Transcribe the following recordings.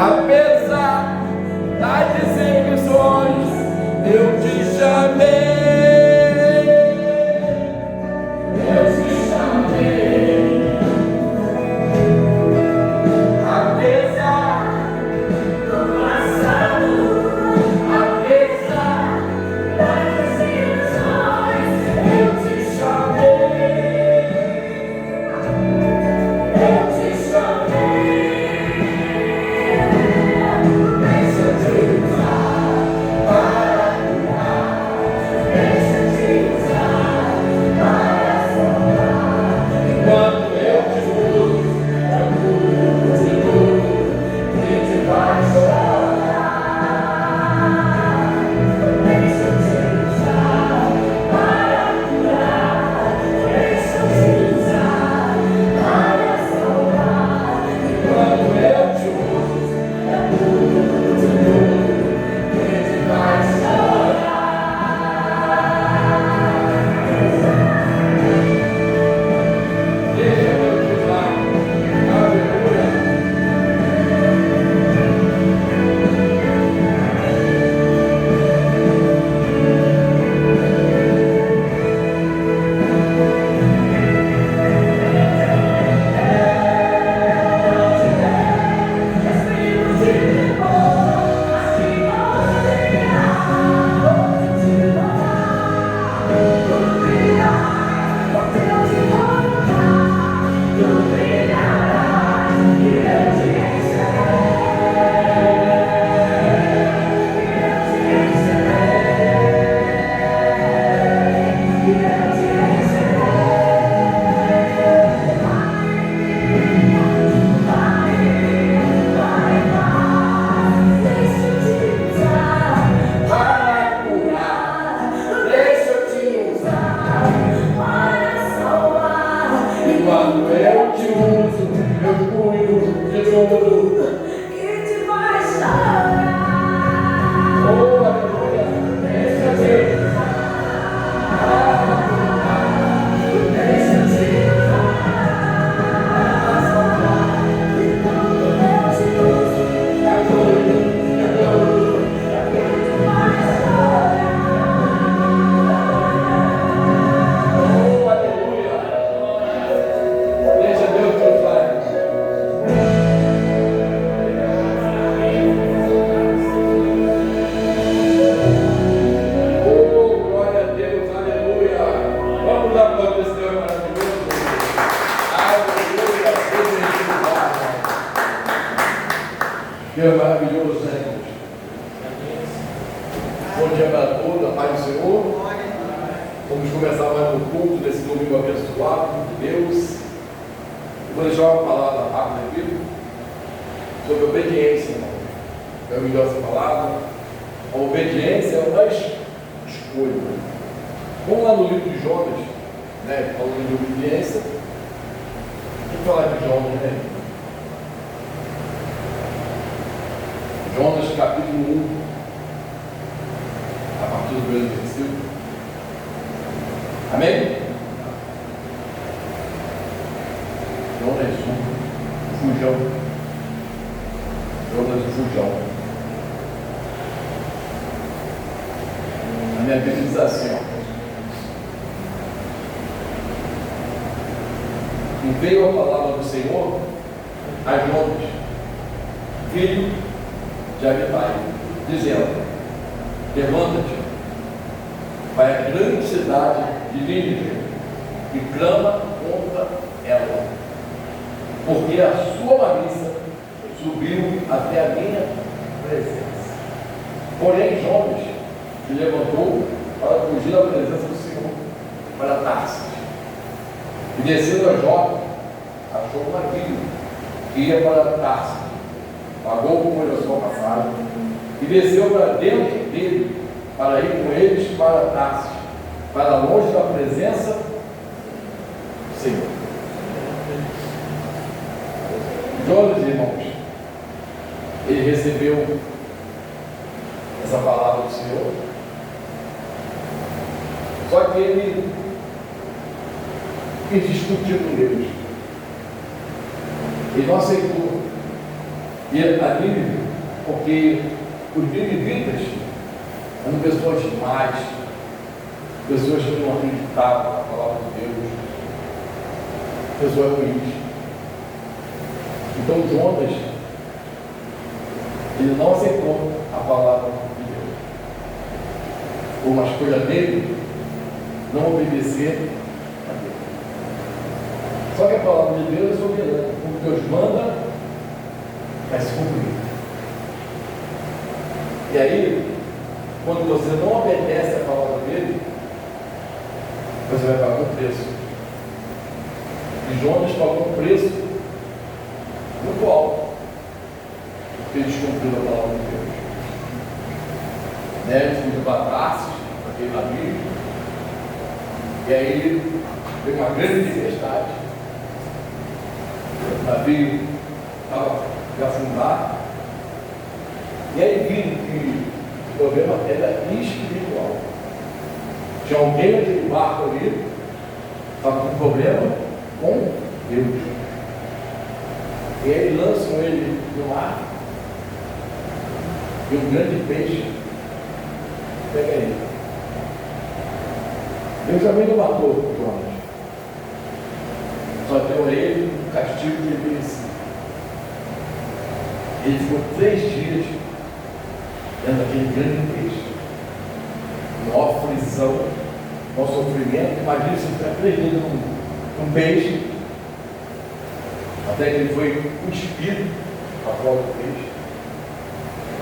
Apesar das decepções, eu te chamei. Deus é maravilhoso, né, irmãos? Bom dia para todos, a paz do Senhor. Vamos começar mais um culto desse domingo abençoado de Deus. Vou deixar uma palavra rápida aqui sobre obediência, irmão. É melhor essa palavra. A obediência é uma escolha. Vamos lá no livro de Jonas, né? Falando de obediência. Vamos falar de Jonas, né? Jonas capítulo 1, a partir do primeiro versículo. Amém? Jonas 1, fujão. Jonas o fujão. A minha Bíblia diz assim, ó. E veio a palavra do Senhor a Jonas, filho de Amitai, dizendo: levanta-te, vai à grande cidade de Nínive e clama contra ela, porque a sua malícia subiu até a minha presença. Porém, Jonas se levantou para fugir da presença do Senhor, para Tarsis, e descendo a Jope, achou um navio que ia para Tarsis. Pagou com ele a sua passagem e desceu para dentro dele para ir com eles para Tarsis, para longe da presença do Senhor. Jonas, irmãos, ele recebeu essa palavra do Senhor, só que ele quis discutir com Deus. Ele não aceitou. E E a Nínive, porque os ninivitas eram pessoas más, pessoas que não acreditavam na palavra de Deus, pessoas ruins. Então Jonas, ele não aceitou a palavra de Deus. Foi uma escolha dele não obedecer a Deus. Só que a palavra de Deus é soberana. Como Deus manda, vai se cumprir. E aí, quando você não obedece a palavra dele, você vai pagar um preço. E Jonas pagou um preço muito alto, porque ele descumpriu a palavra de Deus. Ele foi para Tarsis, para aquele navio, e aí veio uma grande tempestade. O navio estava de afundar, e aí viram que o problema era espiritual. Tinha alguém naquele barco ali, estava com problema com Deus. E aí lançam ele no mar, e um grande peixe pega ele. Deus também não matou Jonas, só deu a ele um castigo que ele merecia. Ele ficou 3 dias dentro daquele grande peixe, uma aflição, um sofrimento. Imagina se ficar 3 dias num peixe, até que ele foi cuspido a fora do peixe,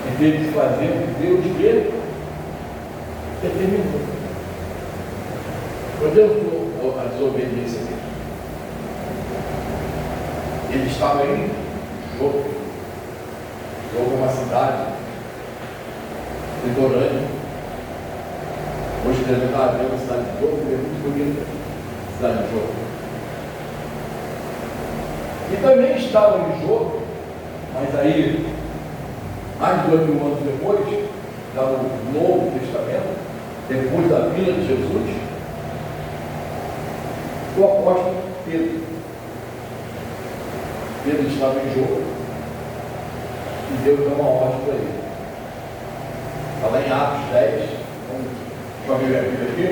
e teve que fazer o que Deus dele determinou. Podemos a desobediência dele. Ele estava em Jope. Jope é uma cidade litorânea. Hoje deve estar vendo a cidade de Jope, é muito bonita a cidade de Jope. E também estava em Jope, mas aí, mais de 2000 anos depois, já no Novo Testamento, depois da vinda de Jesus, o apóstolo Pedro. Pedro estava em Jope e Deus deu uma ordem para ele. Está lá em Atos 10, vamos ver a Bíblia aqui.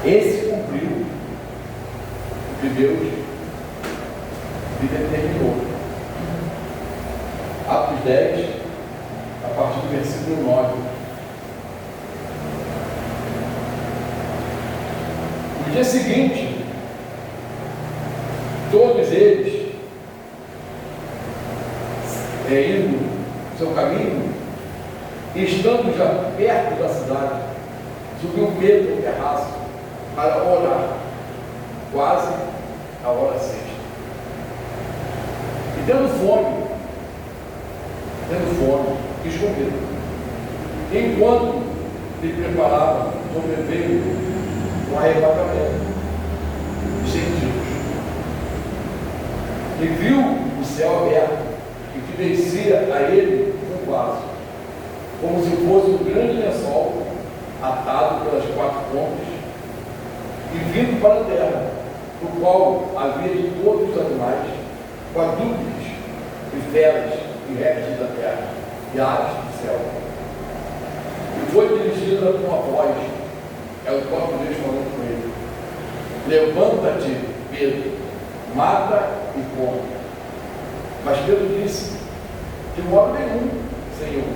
Esse cumpriu o que Deus lhe determinou. Atos 10, a partir do versículo 9. No dia seguinte, todos eles, indo no seu caminho, e estando já perto da cidade, subiu Pedro no terraço para orar, quase a hora sexta. E tendo fome, quis comer. Enquanto ele preparava, sobreveio um arrebatamento, sentidos. E viu o céu aberto, e que descia a ele um vaso, como se fosse um grande lençol atado pelas 4 pontas, e vindo para a terra, no qual havia de todos os animais, quadrúpedes e feras e répteis da terra, e aves do céu. E foi dirigida com uma voz, é o próprio Deus falando com ele: levanta-te, Pedro, mata e come. Mas Pedro disse: de modo nenhum, Senhor,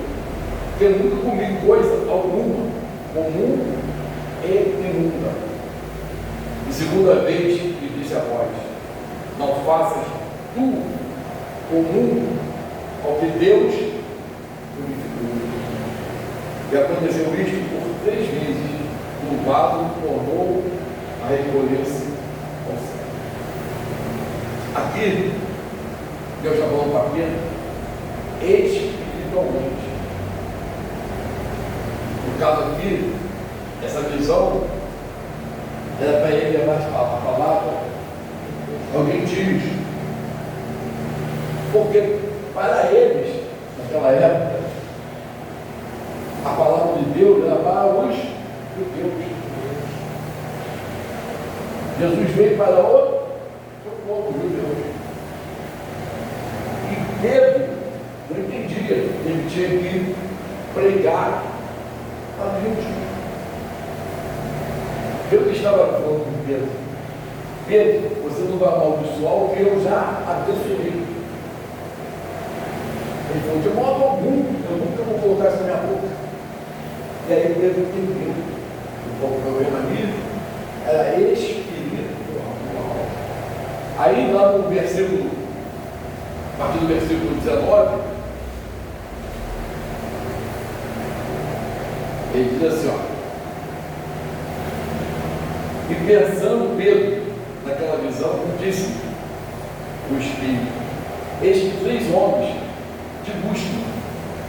porque nunca comi coisa alguma comum e imunda. E segunda vez lhe disse a voz: não faças tu comum ao que Deus purificou. E aconteceu isto por 3 meses. O vaso tornou a recolher-se ao céu. Aqui, Deus está falando para Pedro espiritualmente. No caso aqui, essa visão era para ele levar a palavra ao gentílios. Porque para eles, naquela época, a palavra de Deus era para os judeus. Jesus veio para o povo judeu. tinha que pregar a Deus. Deus estava falando com Pedro: Pedro, você não vai amaldiçoar o que eu já abençoei. Ele falou: de modo algum, eu nunca vou colocar isso na minha boca. E aí Pedro entendeu. O problema ali era espiritual. Aí lá no versículo, a partir do versículo 19, ele diz assim, ó: e pensando Pedro naquela visão, disse o Espírito: eis que 3 homens te buscam,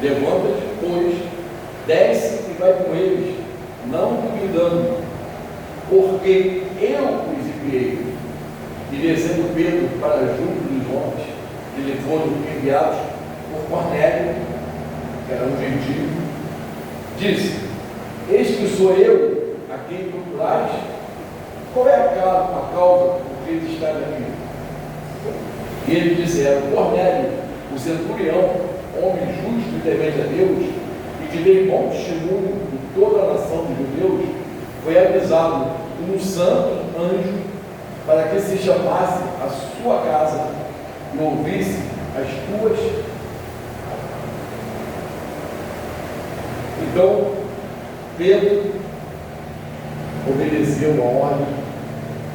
levanta-te, pois, desce e vai com eles, não duvidando, porque eu os enviei. E descendo Pedro para junto dos homens, que lhe foram enviados por Cornélio, que era um gentio, disse: eis que sou eu a quem procurais. Qual é a causa por que ele está aqui? E ele disseram: Cornélio, o centurião, homem justo e temente a Deus, e que deu bom testemunho de toda a nação dos judeus, foi avisado por um santo anjo para que se chamasse a sua casa e ouvisse as tuas. Então Pedro obedeceu a ordem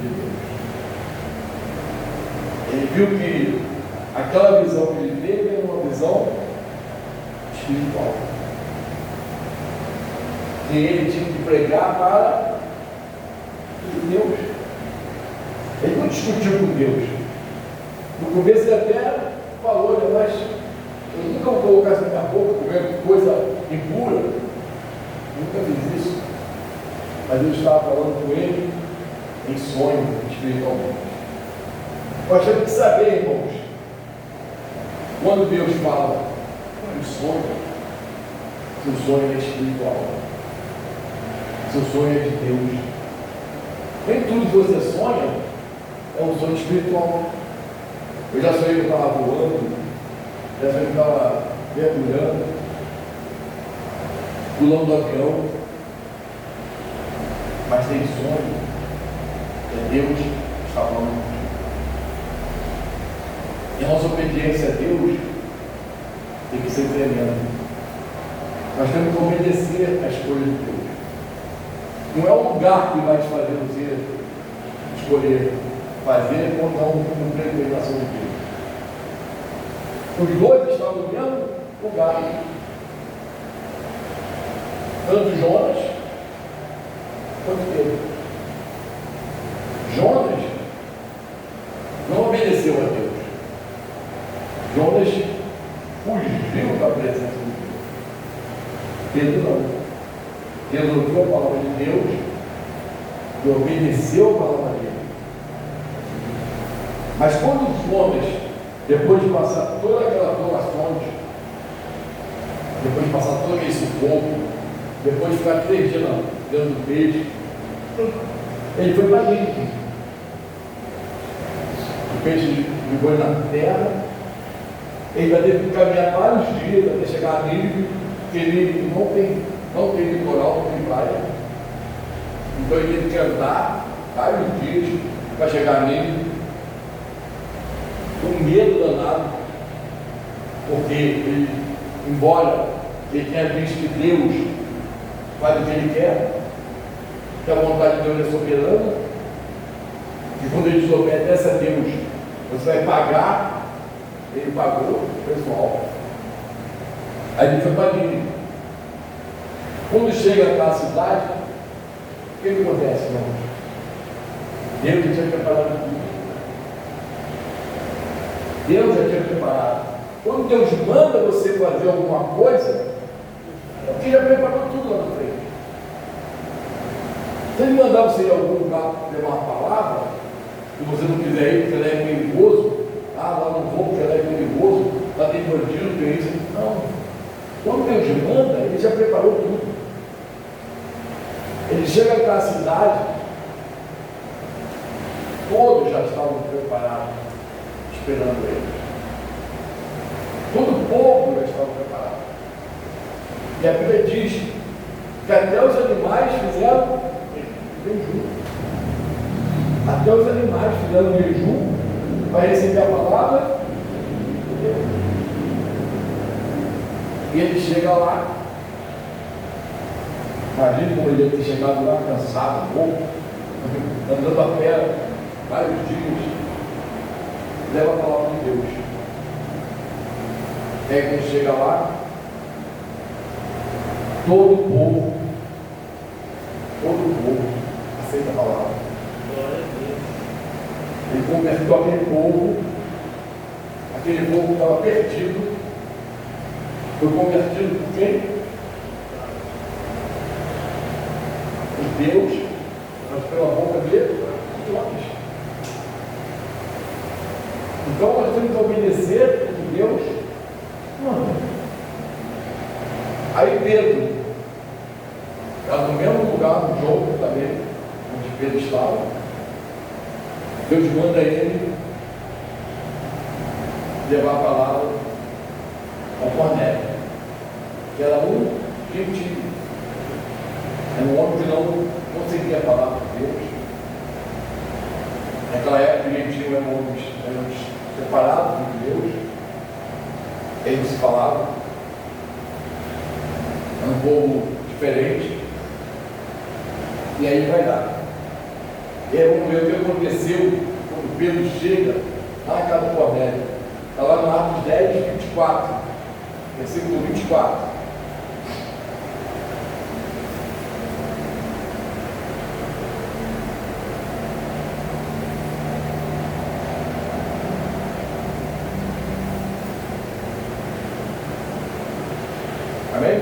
de Deus. Ele viu que aquela visão que ele teve era uma visão espiritual, que ele tinha que pregar para os judeus. Ele não discutiu com Deus. No começo ele até falou: mas eu nunca vou colocar isso na minha boca, comer coisa impura. Nunca fiz isso. Mas Deus estava falando com ele em sonho, espiritualmente. Nós temos que saber, irmãos, quando Deus fala em sonho, seu sonho é espiritual, seu sonho é de Deus. Nem tudo que você sonha é um sonho espiritual. Eu já sonhei que eu estava voando, já sonhei que eu estava mergulhando, pulando do avião. Mas tem sonho, é Deus que está falando. E a nossa obediência a Deus tem que ser tremenda. Nós temos que obedecer às coisas de Deus. Não é o lugar que vai te fazer você escolher fazer ou não cumprir a determinação de Deus. Os dois estavam no mesmo lugar. Tanto Jonas quanto Pedro. Jonas não obedeceu a Deus. Jonas fugiu da presença de Deus. Pedro não. Pedro ouviu a palavra de Deus e obedeceu a palavra dele. Mas quando os homens, depois de passar toda aquela provações, depois de passar todo aquele sufoco, depois de ficar 3 dias dentro do peixe, ele foi para Nínive. O peixe ligou na terra, ele vai ter que caminhar vários dias até chegar a Nínive, porque ele não tem litoral, não tem praia. Então ele teve que andar vários dias para chegar a Nínive, com medo danado, porque ele, embora ele tenha visto que Deus faz o que ele quer, que a vontade de Deus é soberana, e quando ele desobedece a Deus, você vai pagar. Ele pagou, pessoal. Aí ele foi para Nínive. Quando chega naquela cidade, o que acontece, irmãos? Deus já tinha preparado tudo. Deus já tinha preparado. Quando Deus manda você fazer alguma coisa, é porque já preparou tudo lá na frente. Se ele mandar você ir a algum lugar levar uma palavra, e você não quiser ir, porque ela é perigoso, lá não vou, porque ela é perigoso, lá tem bandido, tem isso. Não. Quando Deus manda, ele já preparou tudo. Ele chega naquela cidade, todos já estavam preparados, esperando ele. Todo o povo já estava preparado. E a Bíblia diz que até os animais fizeram jejum. Até os animais fizeram jejum para receber a palavra de Deus. E ele chega lá. Imagina como ele deve ter chegado lá cansado, louco, andando a pé vários dias. Leva a palavra de Deus. E aí quando chega lá, todo o povo aceita a palavra. Ele converteu aquele povo que estava perdido, foi convertido por quem? Por Deus, mas pela boca dele, de homens. Então nós temos que obedecer o que Deus manda. Aí Pedro, estava no mesmo lugar, no jogo também, onde Pedro estava. Deus manda ele levar a palavra ao Cornélio, que era um gentio, era um homem que não conseguia a palavra de Deus. Naquela época, os gentios eram homens separados de Deus, eles se falavam, era um povo diferente. E aí vai lá. E aí vamos ver o que aconteceu quando Pedro chega lá na casa do Cornélio. Está lá no Atos 10, 24, versículo 24. Amém?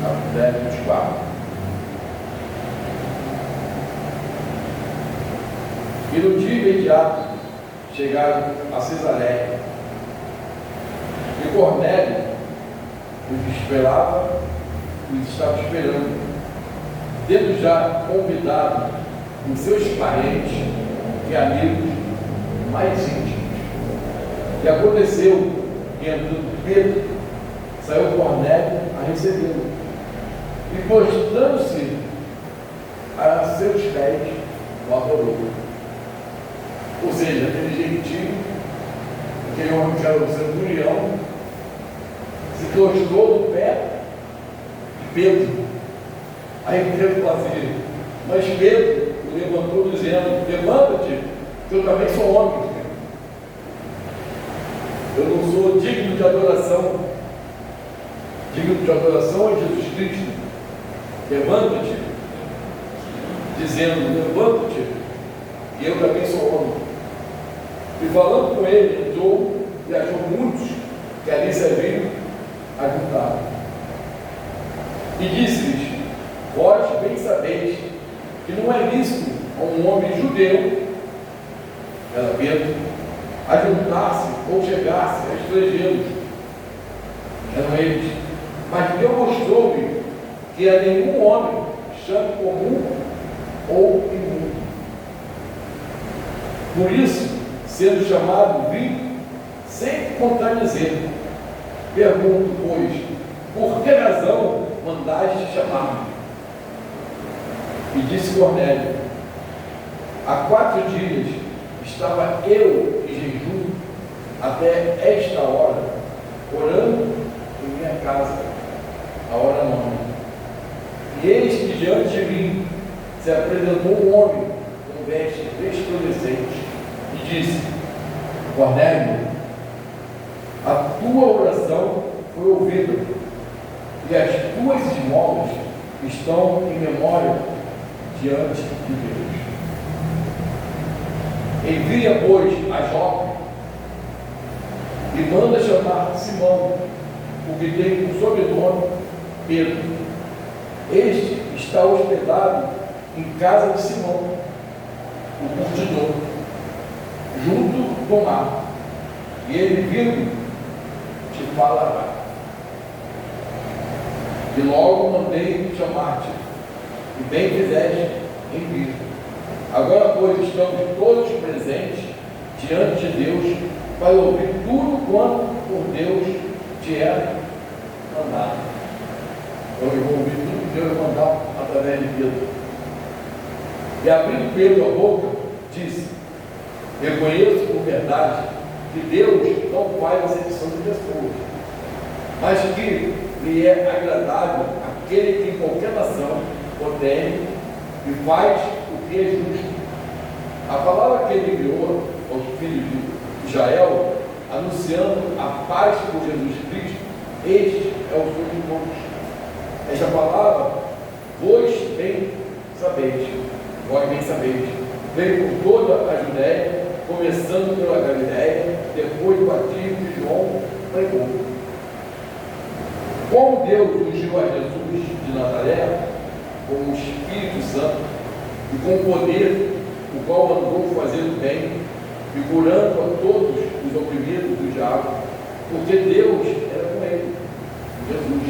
Atos 10, 24. E no dia imediato chegaram a Cesareia. E Cornélio os esperava, os estava esperando, tendo já convidado os seus parentes e amigos mais íntimos. E aconteceu que, entrando Pedro, saiu Cornélio a recebê-lo. E postando-se a seus pés, o adorou. Ou seja, aquele gentio, aquele homem que era o centurião, se prostou no pé de Pedro. Aí Pedro fazia, mas Pedro o levantou dizendo: levanta-te, que eu também sou homem. Eu não sou digno de adoração. Digno de adoração é Jesus Cristo. Levanta-te, dizendo: levanta-te, que eu também sou homem. E falando com ele, entrou e achou muitos que ali se haviam ajuntado. E disse-lhes: vós bem sabeis que não é lícito a um homem judeu, era Pedro, ajuntar-se ou chegar-se a estrangeiros, eram eles. Mas Deus mostrou-me que a nenhum homem chame comum ou imundo. Por isso, sendo chamado, vim sem contradizer. Pergunto, pois, por que razão mandaste chamar-me? E disse Cornélio: há 4 dias estava eu em jejum até esta hora, orando em minha casa, a hora 9. E eis que diante de mim se apresentou um homem com vestes resplandecentes e disse: Cornélio, a tua oração foi ouvida e as tuas esmolas estão em memória diante de Deus. Envia, pois, a Jope e manda chamar Simão, o que tem por sobrenome Pedro. Este está hospedado em casa de Simão, o curtidor, junto do mar, e ele vindo te falará. E logo mandei chamar-te, e bem fizeste em vir. Agora, pois, estamos todos presentes diante de Deus para ouvir tudo quanto por Deus te é mandado. Então eu vou ouvir tudo que Deus vai mandar através de Pedro. E abrindo Pedro a boca, disse: reconheço por verdade que Deus não faz acepção de pessoas, mas que lhe é agradável aquele que em qualquer nação o teme e faz o que é justo. A palavra que ele enviou aos filhos de Israel, anunciando a paz por Jesus Cristo, este é o Filho de todos. Esta palavra, vós bem sabeis, veio por toda a Judéia, começando pela Galiléia, depois do batismo de João, pregou. Como Deus ungiu a Jesus de Nazaré, com o Espírito Santo e com o poder, o qual mandou fazer o bem, e curando a todos os oprimidos do diabo, porque Deus era com ele, Jesus.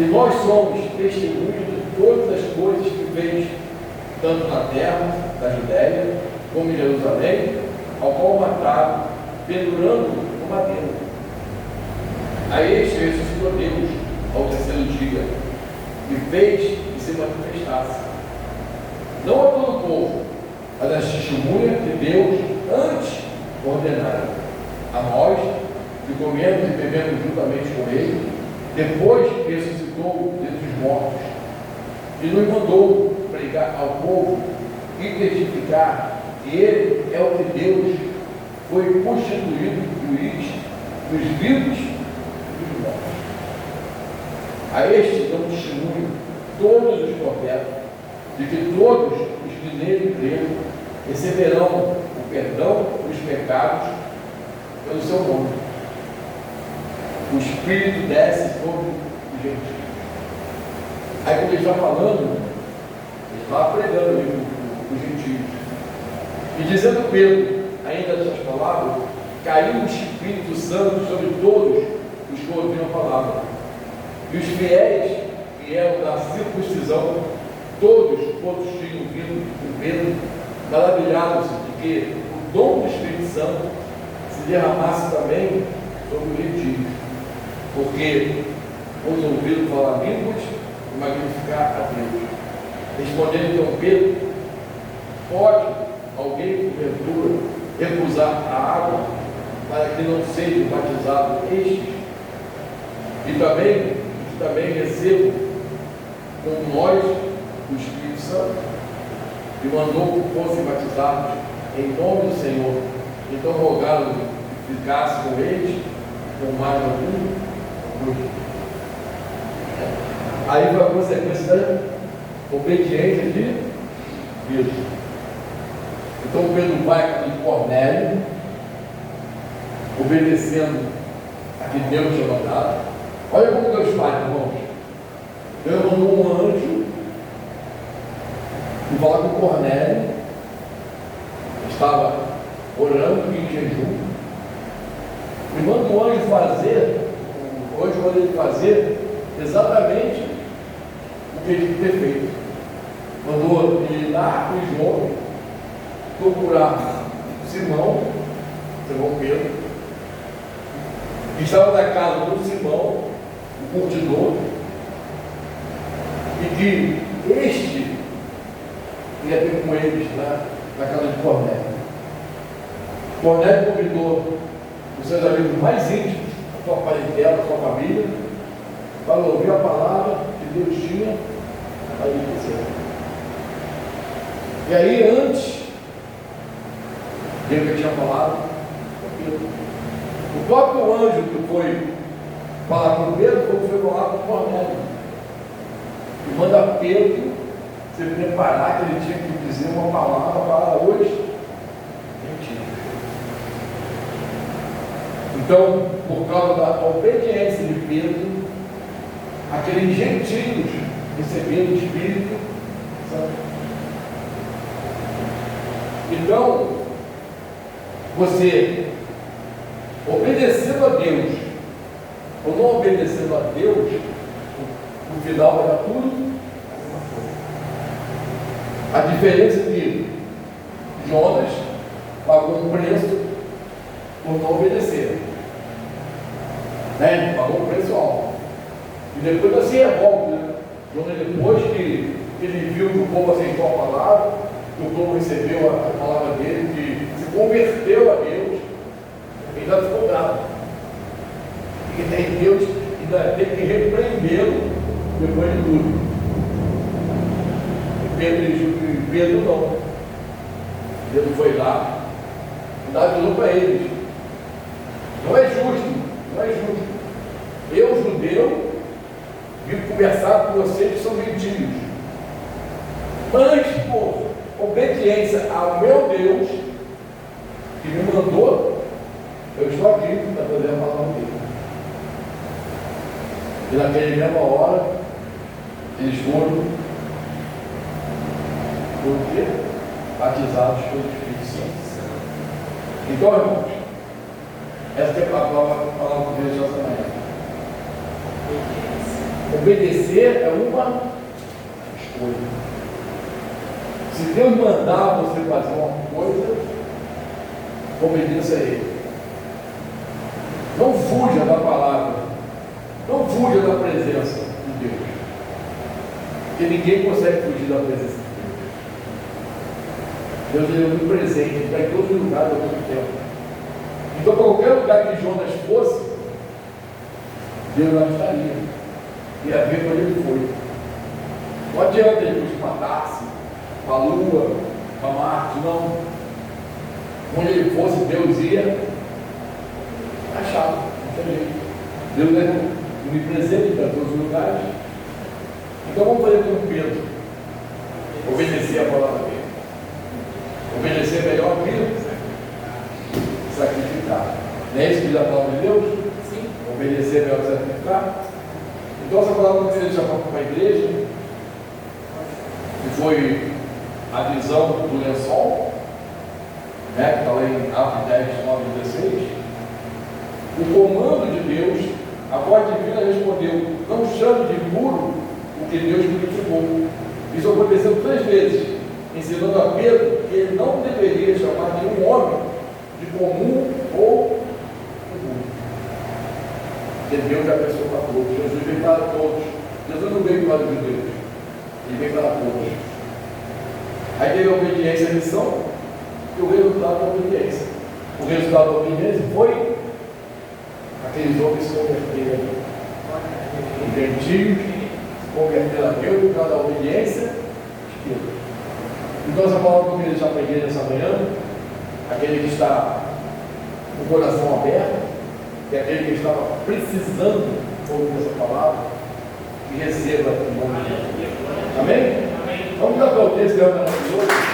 E nós somos testemunhos de todas as coisas que fez, tanto na terra da Judéia, como em Jerusalém, ao qual mataram, pendurando no madeiro. A este ressuscitou Deus ao terceiro dia, e fez que se manifestasse, não a todo o povo, mas a testemunha de Deus antes ordenada, a nós, que comemos e bebemos juntamente com ele, depois que ressuscitou dentre os mortos, e nos mandou pregar ao povo e testificar que ele é o que Deus foi constituído juiz dos vivos e dos mortos. A este dão testemunho todos os profetas, de que todos os que nele creram receberão o perdão dos pecados pelo seu nome. O Espírito desce sobre os gentios. Aí quando ele está falando, ele está pregando ali os gentios. E dizendo Pedro, ainda dessas palavras, caiu o Espírito Santo sobre todos os que ouviram a palavra. E os fiéis que eram da circuncisão, todos quantos tinham vindo com Pedro, maravilharam-se de que o dom do Espírito Santo se derramasse também sobre os gentios, porque os ouviram falar línguas e magnificar a Deus. Respondendo então Pedro: pode alguém, porventura, recusar a água para que não sejam batizados estes? E também recebam com nós o Espírito Santo? E mandou que fossem batizados em nome do Senhor. Então rogaram que ficasse com eles com mais algum. Aí foi a consequência da obediência de Pedro. Então Pedro vai com Cornélio, obedecendo a que Deus tinha mandado. Olha como Deus faz, irmãos. Deus mandou um anjo e falar com Cornélio, estava orando em jejum, e manda o anjo fazer exatamente o que ele tinha feito. Mandou ele ir lá com João, procurar Simão Pedro, que estava na casa do Simão, o curtidor, e que este ia ter com eles na casa de Cornélio. Cornélio convidou os seus amigos mais íntimos, a sua parentela, a sua família, para ouvir a palavra que Deus tinha para lhe dizer. E aí, antes dele que tinha falado, o próprio anjo que foi falar com Pedro foi falar com Cornélio. E manda Pedro se preparar, que ele tinha que dizer uma palavra para hoje. Então, por causa da obediência de Pedro, aqueles gentios receberam o Espírito Santo. Então, você obedecendo a Deus ou não obedecendo a Deus, no final vai dar tudo a diferença de Jonas pagou um preço por não obedecer. Né? Ele pagou um preço alto. E depois da se revolta, né? Jonas, depois que ele viu que o povo aceitou a palavra, que o povo recebeu a palavra dele, que se converteu a Deus, ele ainda ficou bravo. E tem Deus ainda tem que repreendê-lo depois de tudo. E Pedro não. Pedro foi lá e avisou para eles: não é justo, não é justo. Eu, judeu, vim conversar com vocês que são gentios. Mas, por obediência ao meu Deus, que me mandou, eu estou aqui para fazer a palavra dele. E naquela mesma hora, eles foram batizados pelo Espírito Santo. Então, irmãos, essa é a palavra de Deus essa manhã. Obedecer é uma escolha. Se Deus mandar você fazer uma coisa, obedeça a Ele. Não fuja da palavra. Não fuja da presença de Deus. Porque ninguém consegue fugir da presença de Deus. Deus é muito presente, Ele está em todos os lugares ao mesmo tempo. Então, qualquer lugar que Jonas fosse, Deus lá estaria. E a ver quando ele foi. Não adianta ele matar-se para a Lua, para Marte, não. Onde ele fosse, Deus ia. Achava, não tinha jeito. Deus é onipresente para todos os lugares. Então vamos fazer como Pedro. Obedecer a palavra dele. Obedecer melhor que sacrificar. Não é isso que diz a palavra de Deus? Sim. Obedecer melhor que sacrificar. Então essa palavra que ele chamou para a igreja, que foi a visão do lençol, né, que está lá em Atos 10, 9 e 16. O comando de Deus, a voz divina respondeu: não chame de impuro o que Deus purificou. Isso aconteceu 3 vezes, ensinando a Pedro que ele não deveria chamar nenhum homem de comum ou impuro. Porque Deus é a pessoa para todos. Jesus veio para todos. Jesus não veio para os judeus, ele veio para todos. Aí teve a obediência à missão e o resultado da obediência. O resultado da obediência foi aqueles homens se converteram. Os gentios se converteram a Deus por causa da obediência de Deus. Então essa palavra que eu queria deixar para a igreja essa manhã, aquele que está com o coração aberto, e aquele que estava precisando ouvir essa palavra, que receba em nome de Deus. Amém? Vamos dar para o texto que é maravilhoso.